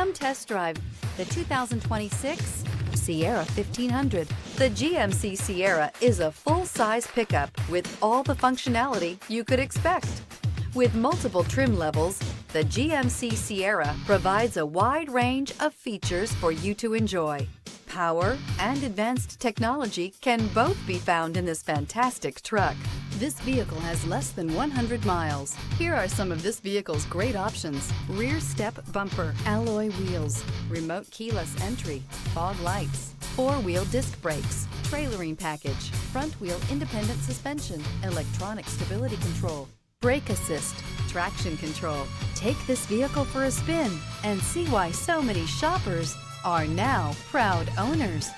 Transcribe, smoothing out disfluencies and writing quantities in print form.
Come test drive the 2026 Sierra 1500. The GMC Sierra is a full-size pickup with all the functionality you could expect. With multiple trim levels, the GMC Sierra provides a wide range of features for you to enjoy. Power and advanced technology can both be found in this fantastic truck. This vehicle has less than 100 miles. Here are some of this vehicle's great options: rear step bumper, alloy wheels, remote keyless entry, fog lights, four-wheel disc brakes, trailering package, front wheel independent suspension, electronic stability control, brake assist, traction control. Take this vehicle for a spin and see why so many shoppers are now proud owners.